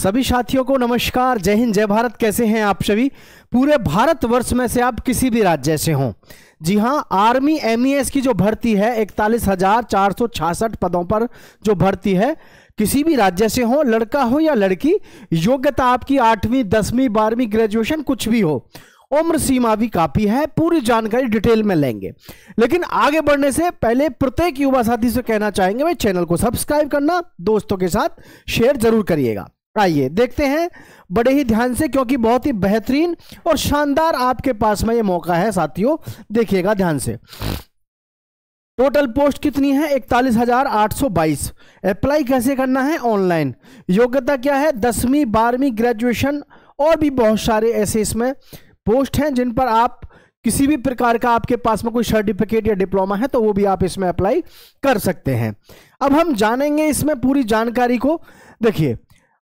सभी साथियों को नमस्कार, जय हिंद, जय भारत। कैसे हैं आप सभी? पूरे भारतवर्ष में से आप किसी भी राज्य से हों, जी हां, आर्मी एमईएस की जो भर्ती है 41,466 पदों पर जो भर्ती है, किसी भी राज्य से हो, लड़का हो या लड़की, योग्यता आपकी 8वीं 10वीं 12वीं ग्रेजुएशन कुछ भी हो, उम्र सीमा भी काफी है। पूरी जानकारी डिटेल में लेंगे, लेकिन आगे बढ़ने से पहले प्रत्येक युवा साथी से कहना चाहेंगे भाई चैनल को सब्सक्राइब करना, दोस्तों के साथ शेयर जरूर करिएगा। आइए देखते हैं बड़े ही ध्यान से, क्योंकि बहुत ही बेहतरीन और शानदार आपके पास में ये मौका है साथियों। देखिएगा ध्यान से। टोटल पोस्ट कितनी है? 41,822। अप्लाई कैसे करना है? ऑनलाइन। योग्यता क्या है? 10वीं 12वीं ग्रेजुएशन, और भी बहुत सारे ऐसे इसमें पोस्ट हैं जिन पर आप किसी भी प्रकार का आपके पास में कोई सर्टिफिकेट या डिप्लोमा है तो वो भी आप इसमें अप्लाई कर सकते हैं। अब हम जानेंगे इसमें पूरी जानकारी को। देखिए,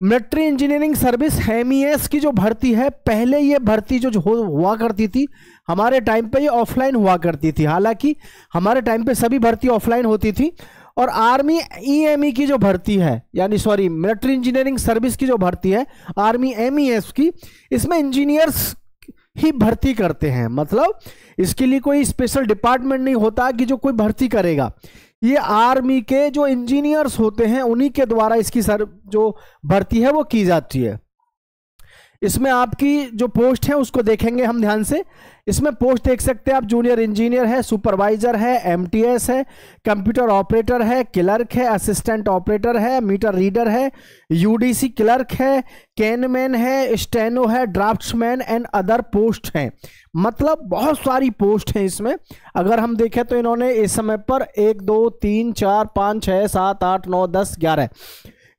मिलिट्री इंजीनियरिंग सर्विस एमईएस की जो भर्ती है, पहले ये भर्ती जो हुआ करती थी हमारे टाइम पे, ये ऑफलाइन हुआ करती थी। हालांकि हमारे टाइम पे सभी भर्ती ऑफलाइन होती थी। और आर्मी ईएमई की जो भर्ती है, यानी सॉरी मिलिट्री इंजीनियरिंग सर्विस की जो भर्ती है आर्मी एमईएस की, इसमें इंजीनियर्स ही भर्ती करते हैं। मतलब इसके लिए कोई स्पेशल डिपार्टमेंट नहीं होता कि जो कोई भर्ती करेगा। ये आर्मी के जो इंजीनियर्स होते हैं उन्हीं के द्वारा इसकी जो भर्ती है वो की जाती है। इसमें आपकी जो पोस्ट है उसको देखेंगे हम ध्यान से। इसमें पोस्ट देख सकते हैं आप, जूनियर इंजीनियर है, सुपरवाइजर है, एमटीएस है, कंप्यूटर ऑपरेटर है, क्लर्क है, असिस्टेंट ऑपरेटर है, मीटर रीडर है, यूडीसी क्लर्क है, कैनमैन है, स्टेनो है, ड्राफ्ट्समैन एंड अदर पोस्ट हैं। मतलब बहुत सारी पोस्ट हैं इसमें। अगर हम देखें तो इन्होंने इस समय पर 1 2 3 4 5 6 7 8 9 10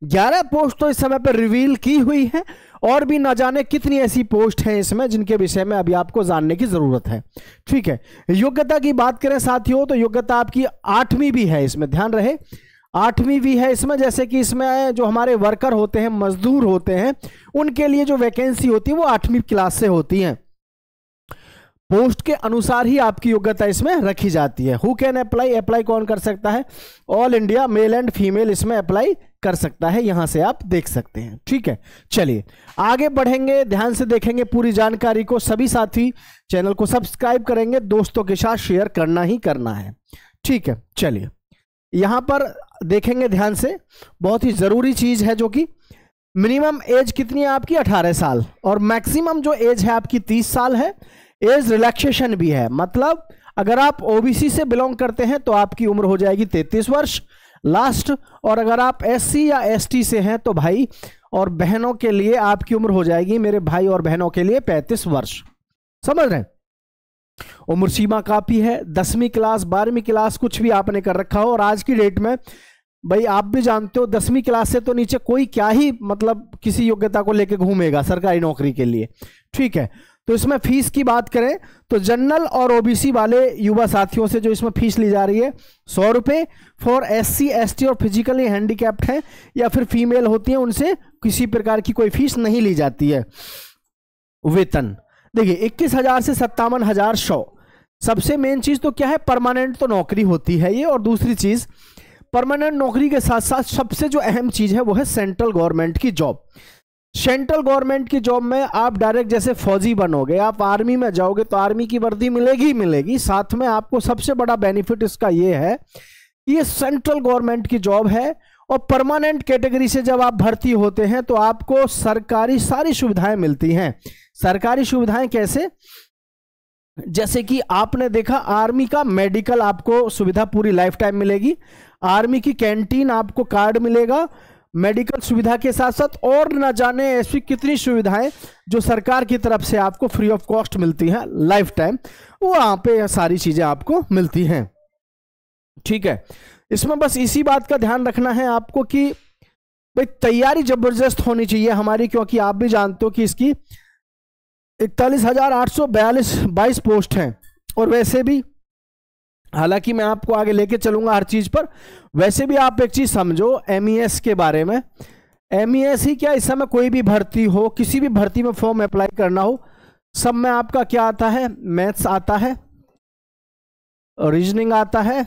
11 पोस्ट तो इस समय पर रिवील की हुई है, और भी ना जाने कितनी ऐसी पोस्ट हैं इसमें जिनके विषय में अभी आपको जानने की जरूरत है। ठीक है, योग्यता की बात करें साथियों तो योग्यता आपकी 8वीं भी है इसमें, ध्यान रहे 8वीं भी है इसमें। जैसे कि इसमें जो हमारे वर्कर होते हैं, मजदूर होते हैं, उनके लिए जो वैकेंसी होती है वो 8वीं क्लास से होती है। पोस्ट के अनुसार ही आपकी योग्यता इसमें रखी जाती है। Who can apply? अप्लाई कौन कर सकता है? All India male and female इसमें अप्लाई कर सकता है, यहां से आप देख सकते हैं। ठीक है, चलिए आगे बढ़ेंगे, ध्यान से देखेंगे पूरी जानकारी को। सभी साथी चैनल को सब्सक्राइब करेंगे, दोस्तों के साथ शेयर करना ही करना है। ठीक है, चलिए यहां पर देखेंगे ध्यान से। बहुत ही जरूरी चीज है जो कि मिनिमम एज कितनी है आपकी? 18 साल, और मैक्सिमम जो एज है आपकी 30 साल है। एज रिलैक्सेशन भी है, मतलब अगर आप ओबीसी से बिलोंग करते हैं तो आपकी उम्र हो जाएगी 33 वर्ष लास्ट, और अगर आप एससी या एसटी से हैं तो भाई और बहनों के लिए आपकी उम्र हो जाएगी, मेरे भाई और बहनों के लिए 35 वर्ष। समझ रहे हैं? उम्र सीमा काफी है। 10वीं क्लास 12वीं क्लास कुछ भी आपने कर रखा हो, और आज की डेट में भाई आप भी जानते हो 10वीं क्लास से तो नीचे कोई क्या ही मतलब किसी योग्यता को लेकर घूमेगा सरकारी नौकरी के लिए। ठीक है, तो इसमें फीस की बात करें तो जनरल और ओबीसी वाले युवा साथियों से जो इसमें फीस ली जा रही है 100 रुपये। फॉर एससी एसटी और फिजिकली हैंडीकैप्ड है या फिर फीमेल होती हैं, उनसे किसी प्रकार की कोई फीस नहीं ली जाती है। वेतन देखिए 21,000 से 57,100। सबसे मेन चीज तो क्या है? परमानेंट तो नौकरी होती है ये, और दूसरी चीज परमानेंट नौकरी के साथ साथ सबसे जो अहम चीज है वो है सेंट्रल गवर्नमेंट की जॉब। सेंट्रल गवर्नमेंट की जॉब में आप डायरेक्ट जैसे फौजी बनोगे, आप आर्मी में जाओगे तो आर्मी की वर्दी मिलेगी मिलेगी, साथ में आपको सबसे बड़ा बेनिफिट इसका ये है कि ये सेंट्रल गवर्नमेंट की जॉब है। और परमानेंट कैटेगरी से जब आप भर्ती होते हैं तो आपको सरकारी सारी सुविधाएं मिलती हैं। सरकारी सुविधाएं कैसे? जैसे कि आपने देखा आर्मी का मेडिकल आपको सुविधा पूरी लाइफ टाइम मिलेगी, आर्मी की कैंटीन आपको कार्ड मिलेगा, मेडिकल सुविधा के साथ साथ और न जाने ऐसी कितनी सुविधाएं जो सरकार की तरफ से आपको फ्री ऑफ कॉस्ट मिलती हैं लाइफ टाइम, वो वहां पे सारी चीजें आपको मिलती हैं। ठीक है, इसमें बस इसी बात का ध्यान रखना है आपको कि भाई तैयारी जबरदस्त होनी चाहिए हमारी, क्योंकि आप भी जानते हो कि इसकी 41,822 पोस्ट हैं। और वैसे भी हालांकि मैं आपको आगे लेके चलूंगा हर चीज पर, वैसे भी आप एक चीज समझो एमईएस के बारे में। एमईएस ही क्या, इस समय कोई भी भर्ती हो, किसी भी भर्ती में फॉर्म अप्लाई करना हो, सब में आपका क्या आता है? मैथ्स आता है, रीजनिंग आता है,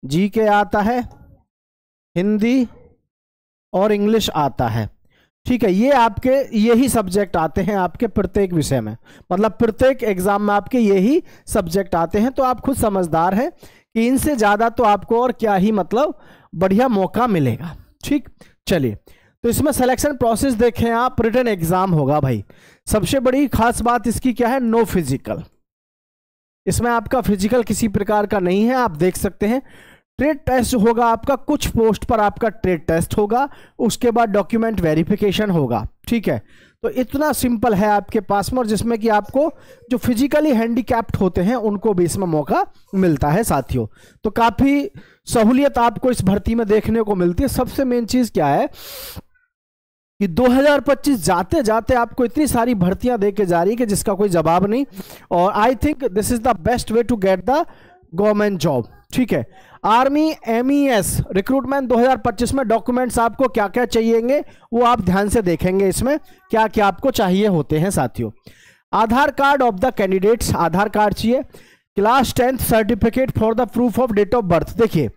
जीके आता है, हिंदी और इंग्लिश आता है। ठीक है, ये आपके यही सब्जेक्ट आते हैं आपके प्रत्येक विषय में, मतलब प्रत्येक एग्जाम में आपके यही सब्जेक्ट आते हैं। तो आप खुद समझदार हैं कि इनसे ज्यादा तो आपको और क्या ही मतलब बढ़िया मौका मिलेगा। ठीक, चलिए, तो इसमें सिलेक्शन प्रोसेस देखें आप, रिटन एग्जाम होगा भाई। सबसे बड़ी खास बात इसकी क्या है, नो फिजिकल। इसमें आपका फिजिकल किसी प्रकार का नहीं है, आप देख सकते हैं। ट्रेड टेस्ट होगा आपका, कुछ पोस्ट पर आपका ट्रेड टेस्ट होगा, उसके बाद डॉक्यूमेंट वेरिफिकेशन होगा। ठीक है, तो इतना सिंपल है आपके पास में, और जिसमें कि आपको जो फिजिकली हैंडीकैप्ड होते हैं उनको भी इसमें मौका मिलता है साथियों। तो काफी सहूलियत आपको इस भर्ती में देखने को मिलती है। सबसे मेन चीज क्या है कि 2025 जाते जाते आपको इतनी सारी भर्तियां देके जा रही है कि जिसका कोई जवाब नहीं, और I think this is the best way to get the government job. ठीक है, आर्मी MES रिक्रूटमेंट 2025 में डॉक्यूमेंट्स आपको क्या क्या चाहिएंगे वो आप ध्यान से देखेंगे, इसमें क्या क्या आपको चाहिए होते हैं साथियों। Aadhaar card of the candidates, Aadhaar card चाहिए। Class 10th certificate for the proof of date of birth. देखिए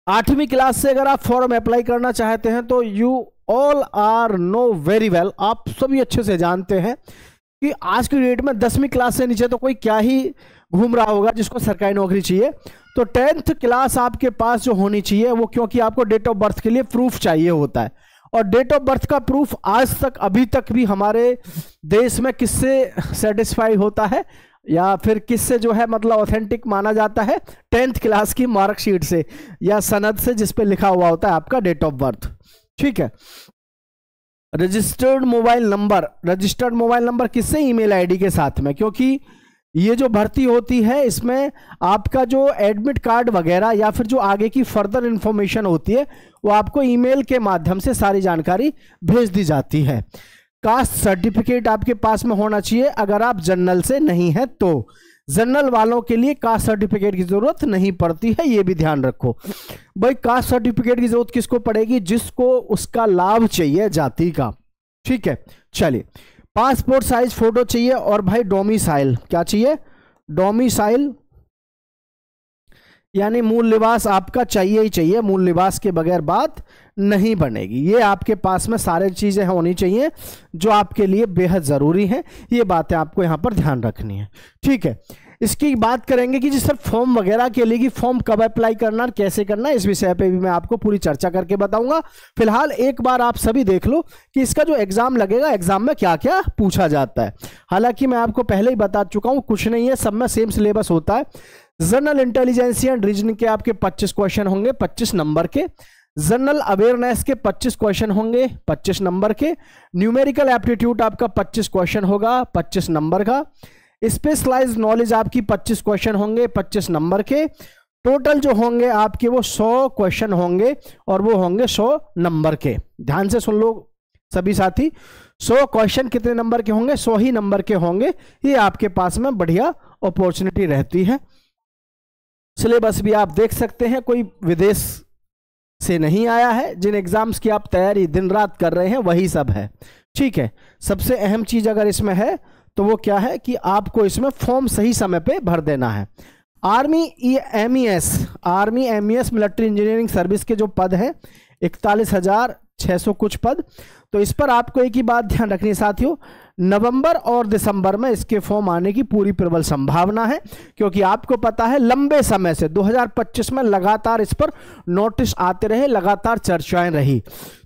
8वीं क्लास से अगर आप फॉर्म अप्लाई करना चाहते हैं तो you all are know very well, आप सभी अच्छे से जानते हैं कि आज की डेट में 10वीं क्लास से नीचे तो कोई क्या ही घूम रहा होगा जिसको सरकारी नौकरी चाहिए। तो 10th क्लास आपके पास जो होनी चाहिए वो, क्योंकि आपको डेट ऑफ बर्थ के लिए प्रूफ चाहिए होता है, और डेट ऑफ बर्थ का प्रूफ आज तक अभी तक भी हमारे देश में किससे सेटिस्फाई होता है या फिर किससे जो है मतलब ऑथेंटिक माना जाता है, 10th क्लास की मार्कशीट से या सनद से जिस पे लिखा हुआ होता है आपका डेट ऑफ बर्थ। ठीक है, registered mobile number, registered mobile number किससे, ईमेल आईडी के साथ में, क्योंकि ये जो भर्ती होती है इसमें आपका जो एडमिट कार्ड वगैरह या फिर जो आगे की फर्दर इंफॉर्मेशन होती है वो आपको ईमेल के माध्यम से सारी जानकारी भेज दी जाती है। कास्ट सर्टिफिकेट आपके पास में होना चाहिए, अगर आप जनरल से नहीं है तो। जनरल वालों के लिए कास्ट सर्टिफिकेट की जरूरत नहीं पड़ती है, ये भी ध्यान रखो भाई। कास्ट सर्टिफिकेट की जरूरत किसको पड़ेगी, जिसको उसका लाभ चाहिए जाति का। ठीक है, चलिए, पासपोर्ट साइज फोटो चाहिए, और भाई डोमिसाइल क्या चाहिए, डोमिसाइल यानी मूल निवास आपका चाहिए ही चाहिए, मूल निवास के बगैर बात नहीं बनेगी। ये आपके पास में सारे चीजें होनी चाहिए जो आपके लिए बेहद जरूरी हैं, ये बातें आपको यहां पर ध्यान रखनी है। ठीक है, इसकी बात करेंगे कि जी सर फॉर्म वगैरह के लिए कि फॉर्म कब अप्लाई करना, कैसे करना, इस विषय पे भी मैं आपको पूरी चर्चा करके बताऊंगा। फिलहाल एक बार आप सभी देख लो कि इसका जो एग्जाम लगेगा, एग्जाम में क्या क्या पूछा जाता है। हालांकि मैं आपको पहले ही बता चुका हूं, कुछ नहीं है, सब में सेम सिलेबस होता है। जनरल इंटेलिजेंस एंड रीजनिंग के आपके 25 क्वेश्चन होंगे 25 नंबर के। जनरल अवेयरनेस के 25 क्वेश्चन होंगे 25 नंबर के। न्यूमेरिकल एप्टीट्यूड आपका 25 क्वेश्चन होगा 25 नंबर का। स्पेशलाइज्ड नॉलेज आपकी 25 क्वेश्चन होंगे 25 नंबर के। टोटल जो होंगे आपके वो 100 क्वेश्चन होंगे और वो होंगे 100 नंबर के। ध्यान से सुन लो सभी साथी, 100 क्वेश्चन कितने नंबर के होंगे, 100 ही नंबर के होंगे। ये आपके पास में बढ़िया अपॉर्चुनिटी रहती है। सिलेबस भी आप देख सकते हैं, कोई विदेश से नहीं आया है। जिन एग्जाम्स की आप तैयारी दिन रात कर रहे हैं वही सब है। ठीक है, सबसे अहम चीज अगर इसमें है तो वो क्या है कि आपको इसमें फॉर्म सही समय पे भर देना है। Army MES military engineering service के जो पद हैं 41,600 कुछ पद। तो इस पर आपको एक ही बात ध्यान रखनी है साथियों, नवंबर और दिसंबर में इसके फॉर्म आने की पूरी प्रबल संभावना है, क्योंकि आपको पता है लंबे समय से 2025 में लगातार इस पर नोटिस आते रहे, लगातार चर्चाएं रही।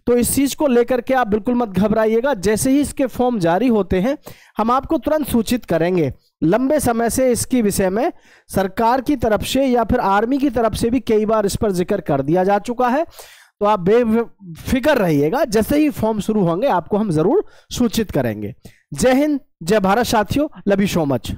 तो इस चीज को लेकर के आप बिल्कुल मत घबराइएगा, जैसे ही इसके फॉर्म जारी होते हैं हम आपको तुरंत सूचित करेंगे। लंबे समय से इसके विषय में सरकार की तरफ से या फिर आर्मी की तरफ से भी कई बार इस पर जिक्र कर दिया जा चुका है। तो आप बेफिक्र रहिएगा, जैसे ही फॉर्म शुरू होंगे आपको हम जरूर सूचित करेंगे। जय हिंद, जय भारत साथियों, लव यू सो मच।